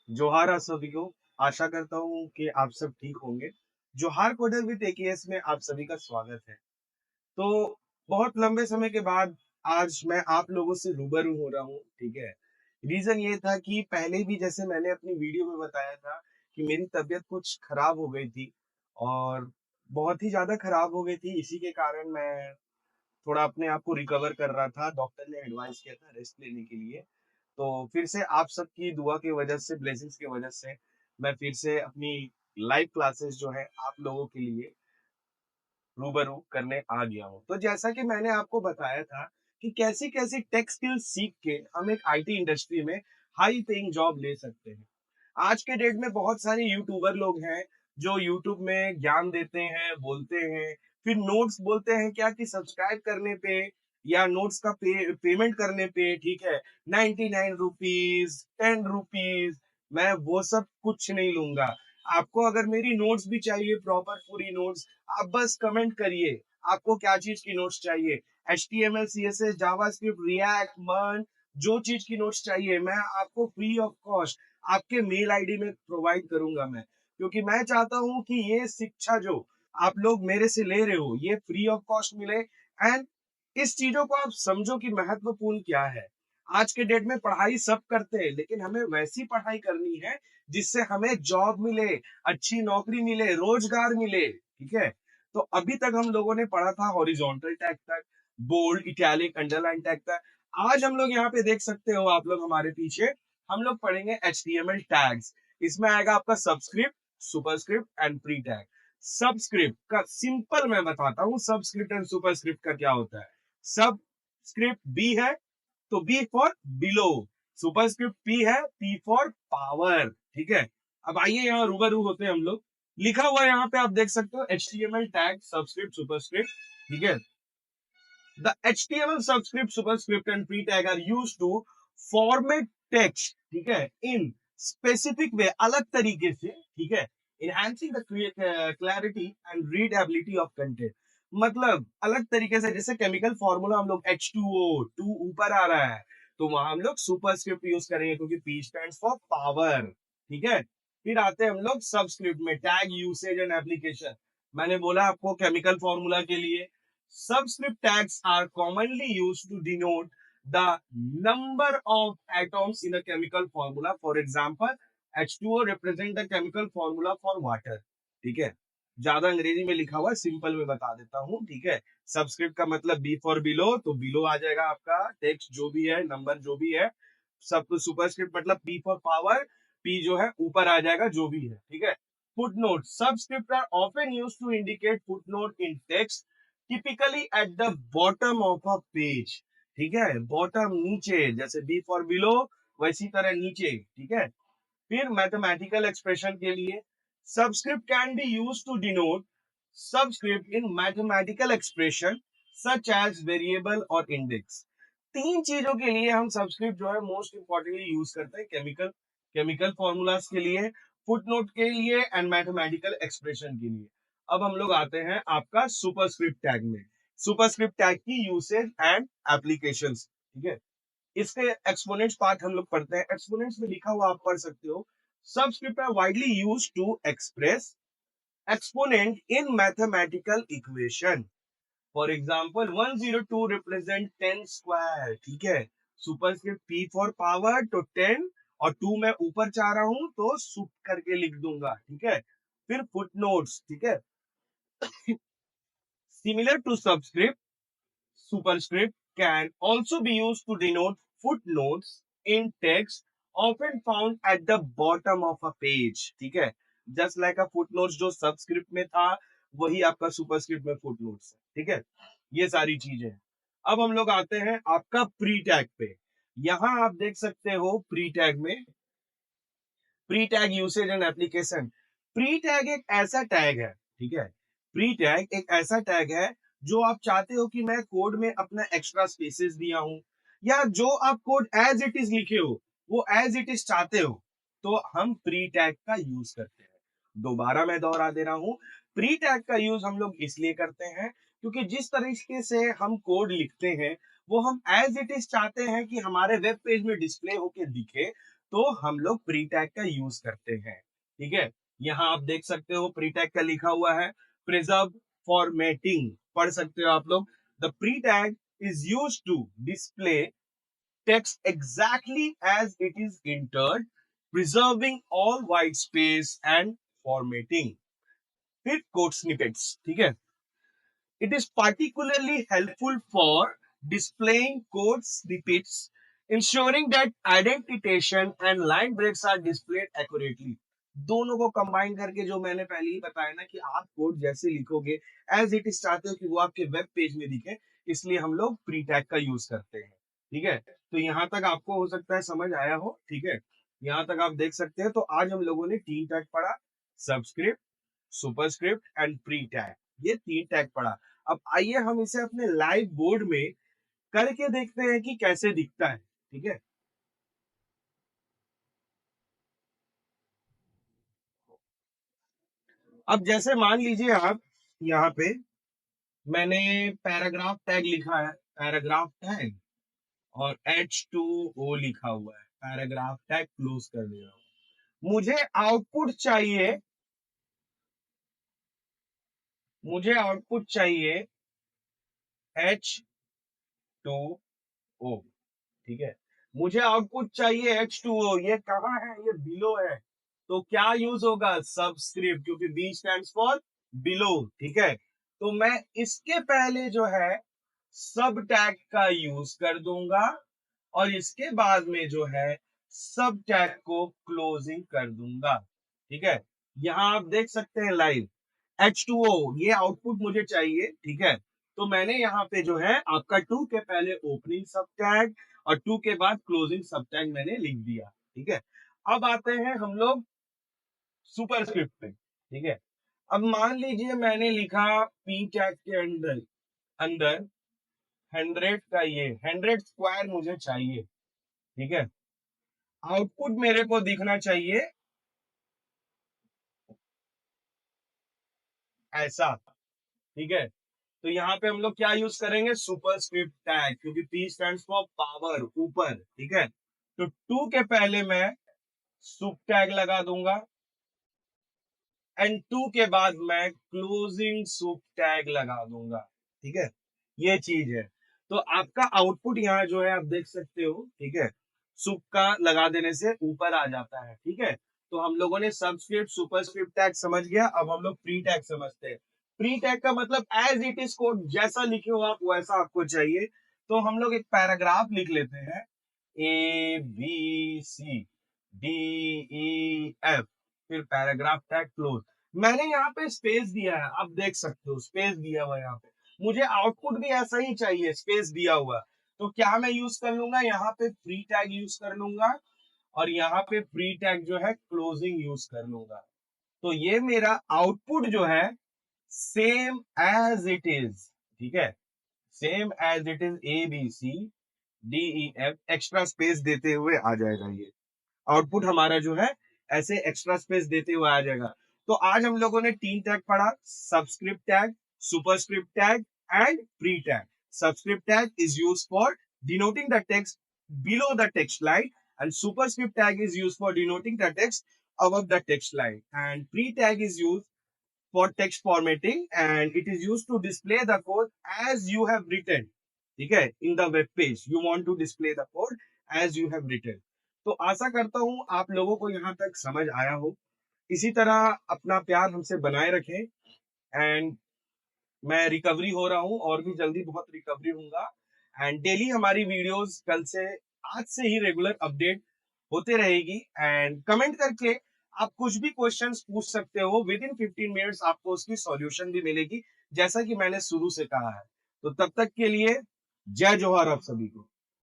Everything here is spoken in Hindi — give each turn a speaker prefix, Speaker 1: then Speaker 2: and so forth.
Speaker 1: जोहार आप सभी को। आशा करता हूँ कि आप सब ठीक होंगे। जोहार कोडर विद एकेएस में आप सभी का स्वागत है। तो बहुत लंबे समय के बाद आज मैं आप लोगों से रूबरू हो रहा हूँ, ठीक है। रीजन ये था कि पहले भी जैसे मैंने अपनी वीडियो में बताया था कि मेरी तबीयत कुछ खराब हो गई थी और बहुत ही ज्यादा खराब हो गई थी। इसी के कारण मैं थोड़ा अपने आप को रिकवर कर रहा था। डॉक्टर ने एडवाइस किया था रेस्ट लेने के लिए। तो फिर से आप सबकी दुआ की वजह से, ब्लेसिंग्स की वजह से मैं फिर से अपनी लाइव क्लासेस जो है आप लोगों के लिए रूबरू करने आ गया हूँ। तो जैसा कि मैंने आपको बताया था कि कैसी कैसी टेक स्किल्स सीख के हम एक आईटी इंडस्ट्री में हाई पेइंग जॉब ले सकते हैं। आज के डेट में बहुत सारे यूट्यूबर लोग हैं जो यूट्यूब में ज्ञान देते हैं, बोलते हैं, फिर नोट्स बोलते हैं क्या कि सब्सक्राइब करने पे या नोट्स का पेमेंट करने पे, ठीक है, 99 रुपीज, 10 रुपीज। मैं वो सब कुछ नहीं लूंगा। आपको अगर मेरी नोट्स भी चाहिए, प्रॉपर पूरी नोट्स, आप बस कमेंट करिए आपको क्या चीज की नोट्स चाहिए। HTML, CSS, जावास्क्रिप्ट, रिएक्ट, मर्न, जो चीज की नोट्स चाहिए मैं आपको फ्री ऑफ कॉस्ट आपके मेल आईडी में प्रोवाइड करूंगा मैं। क्योंकि मैं चाहता हूं कि ये शिक्षा जो आप लोग मेरे से ले रहे हो ये फ्री ऑफ कॉस्ट मिले। एंड इस चीजों को आप समझो कि महत्वपूर्ण क्या है। आज के डेट में पढ़ाई सब करते हैं लेकिन हमें वैसी पढ़ाई करनी है जिससे हमें जॉब मिले, अच्छी नौकरी मिले, रोजगार मिले, ठीक है। तो अभी तक हम लोगों ने पढ़ा था हॉरिजॉन्टल टैग तक, बोल्ड, इटैलिक, अंडरलाइन टैग तक। आज हम लोग यहाँ पे देख सकते हो, आप लोग हमारे पीछे, हम लोग पढ़ेंगे HTML टैग्स। इसमें आएगा आपका subscript, superscript and pre tag. Subscript का सिंपल मैं बताता हूँ, सबस्क्रिप्ट एंड सुपरस्क्रिप्ट का क्या होता है। सब स्क्रिप्ट बी है तो B for below, superscript P है, पी फॉर पावर, ठीक है। अब आइए यहाँ रूबरू होते हैं हम लोग। लिखा हुआ है यहाँ पे आप देख सकते हो HTML टैग, सबस्क्रिप्ट, सुपरस्क्रिप्ट, ठीक है। The HTML subscript, superscript and pre-tag are used to format text, ठीक है, in specific way, अलग तरीके से, ठीक है, enhancing the clarity and readability of content। मतलब अलग तरीके से, जैसे केमिकल फॉर्मूला हम लोग H2O, 2 ऊपर आ रहा है तो वहां हम लोग सुपरस्क्रिप्ट यूज करेंगे क्योंकि P stands for पावर, ठीक है। फिर आते हैं हम लोग सबस्क्रिप्ट में, टैग यूसेज एंड एप्लीकेशन। मैंने बोला आपको केमिकल फॉर्मूला के लिए subscript tags are commonly used to denote the number of atoms in a chemical formula. For example, H2O represent the chemical formula for water, ठीक है। ज्यादा अंग्रेजी में लिखा हुआ है, सिंपल में बता देता हूँ, ठीक है। सबस्क्रिप्ट का मतलब बी फॉर बिलो, तो बिलो आ जाएगा आपका टेक्स्ट जो भी है, नंबर जो भी है। सब सुपरस्क्रिप्ट मतलब पी फॉर पावर, पी जो है ऊपर आ जाएगा जो भी है, ठीक है। Footnote, subscript are often used to indicate footnote in text, typically at the bottom of a page, ठीक है। बॉटम नीचे, जैसे बी फॉर बिलो वैसी तरह नीचे, ठीक है। फिर मैथमेटिकल एक्सप्रेशन के लिए subscript can be use to denote subscript in mathematical expression such as variable और इंडेक्स। तीन चीजों के लिए हम सबस्क्रिप्ट जो है मोस्ट इंपॉर्टेंटली यूज करते हैं, केमिकल केमिकल फॉर्मूलाज के लिए, फुटनोट के लिए एंड मैथमेटिकल एक्सप्रेशन के लिए। अब हम लोग आते हैं आपका सुपरस्क्रिप्ट टैग में। सुपरस्क्रिप्ट टैग की यूसेज एंड एप्लीकेशंस, ठीक है। इसके एक्सपोनेंट्स पार्ट हम लोग पढ़ते हैं। एक्सपोनेंट्स में लिखा हुआ आप पढ़ सकते हो, subscript are widely used to express exponent in mathematical equation। For example 102 represent 10 square, ठीक है। सुपरस्क्रिप्ट पी फॉर पावर तो 10, और 2 मैं ऊपर चाह रहा हूं तो सुप करके लिख दूंगा, ठीक है। फिर फुटनोट्स, ठीक है। Similar to subscript, superscript can also be used to denote footnotes in text often found at the bottom of a page, ठीक है। जस्ट लाइक अ फुटनोट्स जो सबस्क्रिप्ट में था वही आपका सुपरस्क्रिप्ट में फुटनोट्स है, ठीक है। ये सारी चीजें। अब हम लोग आते हैं आपका प्री टैग पे। यहां आप देख सकते हो प्री टैग में, pre tag usage and application. Pre tag एक ऐसा टैग है, ठीक है। प्री टैग एक ऐसा टैग है जो आप चाहते हो कि मैं कोड में अपना एक्स्ट्रा स्पेसेस दिया हूं, या जो आप कोड एज इट इज लिखे हो वो एज इट इज चाहते हो, तो हम प्री टैग का यूज करते हैं। दोबारा मैं दोहरा दे रहा हूं, प्री टैग का यूज हम लोग इसलिए करते हैं क्योंकि जिस तरीके से हम कोड लिखते हैं वो हम एज इट इज चाहते हैं कि हमारे वेब पेज में डिस्प्ले होके दिखे। तो हम लोग प्री टैग का यूज करते हैं। ठीक है, यहाँ आप देख सकते हो प्री टैग का लिखा हुआ है प्रिजर्व फॉर्मेटिंग, पढ़ सकते हो आप लोग। The pre tag is use to display text exactly as it is entered, preserving all white space and formatting. फिर कोड स्निपेट्स, ठीक है। It is particularly helpful for displaying code snippets, ensuring that identification and line breaks are displayed accurately. दोनों को कंबाइन करके जो मैंने पहले ही बताया ना कि आप कोड जैसे लिखोगे एज इट इज चाहते हो कि वो आपके वेब पेज में दिखे, इसलिए हम लोग प्री टैग का यूज करते हैं। ठीक है, तो यहाँ तक आपको हो सकता है समझ आया हो। ठीक है, यहाँ तक आप देख सकते हैं। तो आज हम लोगों ने तीन टैग पढ़ा, subscript, superscript and pre tag, ये तीन टैग पढ़ा। अब आइए हम इसे अपने लाइव बोर्ड में करके देखते हैं कि कैसे दिखता है। ठीक है, अब जैसे मान लीजिए आप यहाँ पे मैंने पैराग्राफ टैग लिखा है, पैराग्राफ टैग, और H2O लिखा हुआ है, पैराग्राफ टैग क्लोज कर दे रहा हूं। मुझे आउटपुट चाहिए H2O। ठीक है, मुझे आउटपुट चाहिए H2O, ये कहाँ है, ये बिलो है। तो क्या यूज होगा, सबस्क्रिप्ट, क्योंकि B स्टैंड्स फॉर बिलो। ठीक है, तो मैं इसके पहले जो है सब टैग का यूज कर दूंगा और इसके बाद में जो है सब टैग को क्लोजिंग कर दूंगा। ठीक है, यहां आप देख सकते हैं लाइव H2O, ये आउटपुट मुझे चाहिए। ठीक है, तो मैंने यहाँ पे जो है आपका टू के पहले ओपनिंग सब टैग और टू के बाद क्लोजिंग सब टैग मैंने लिख दिया। ठीक है, अब आते हैं हम लोग सुपरस्क्रिप्ट पे। ठीक है, अब मान लीजिए मैंने लिखा पी टैग के अंदर अंदर 100 का, ये 100 स्क्वायर मुझे चाहिए। ठीक है, आउटपुट मेरे को दिखना चाहिए ऐसा। ठीक है, तो यहाँ पे हम लोग क्या यूज करेंगे, सुपरस्क्रिप्ट टैग, क्योंकि पी स्टैंड्स फॉर पावर, ऊपर। ठीक है, तो टू के पहले मैं सुप टैग लगा दूंगा एंड टू के बाद मैं क्लोजिंग सुप टैग लगा दूंगा। ठीक है, ये चीज है। तो आपका आउटपुट यहाँ जो है आप देख सकते हो। ठीक है, सुप का लगा देने से ऊपर आ जाता है। ठीक है, तो हम लोगों ने सबस्क्रिप्ट सुपरस्क्रिप्ट टैग समझ गया। अब हम लोग प्री टैग समझते हैं। प्री टैग का मतलब एज इट इज कोड, जैसा लिखे हो आप वैसा आपको चाहिए। तो हम लोग एक पैराग्राफ लिख लेते हैं, ABC DEF, फिर पैराग्राफ टैग क्लोज। मैंने यहाँ पे स्पेस दिया है, आप देख सकते हो स्पेस दिया हुआ है यहाँ पे। मुझे आउटपुट भी ऐसा ही चाहिए, स्पेस दिया हुआ। तो क्या मैं यूज कर लूंगा, यहाँ पे प्री टैग यूज कर लूंगा और यहाँ पे प्री टैग जो है क्लोजिंग यूज कर लूंगा। तो ये मेरा आउटपुट जो है सेम एज इट इज। ठीक है, same as it is ABCDEF, extra space देते हुए आ जाएगा। ये आउटपुट हमारा जो है ऐसे एक्स्ट्रा स्पेस देते हुए आ जाएगा। तो आज हम लोगों ने तीन टैग पढ़ा, subscript tag, superscript tag and pre tag. Subscript tag is use for denoting the text below the text line and superscript tag is used for denoting the text above the text line, and pre tag is used for text formatting and it is used to display the code as you have written. ठीक है, in the web page you want to display the code as you have written. तो आशा करता हूं आप लोगों को यहाँ तक समझ आया हो। इसी तरह अपना प्यार हमसे बनाए रखें एंड मैं रिकवरी हो रहा हूँ और भी जल्दी बहुत रिकवरी होऊंगा। एंड डेली हमारी वीडियोस कल से, आज से ही रेगुलर अपडेट होते रहेगी। एंड कमेंट करके आप कुछ भी क्वेश्चंस पूछ सकते हो, विद इन 15 मिनट्स आपको उसकी सॉल्यूशन भी मिलेगी, जैसा कि मैंने शुरू से कहा है। तो तब तक के लिए जय जोहार आप सभी को।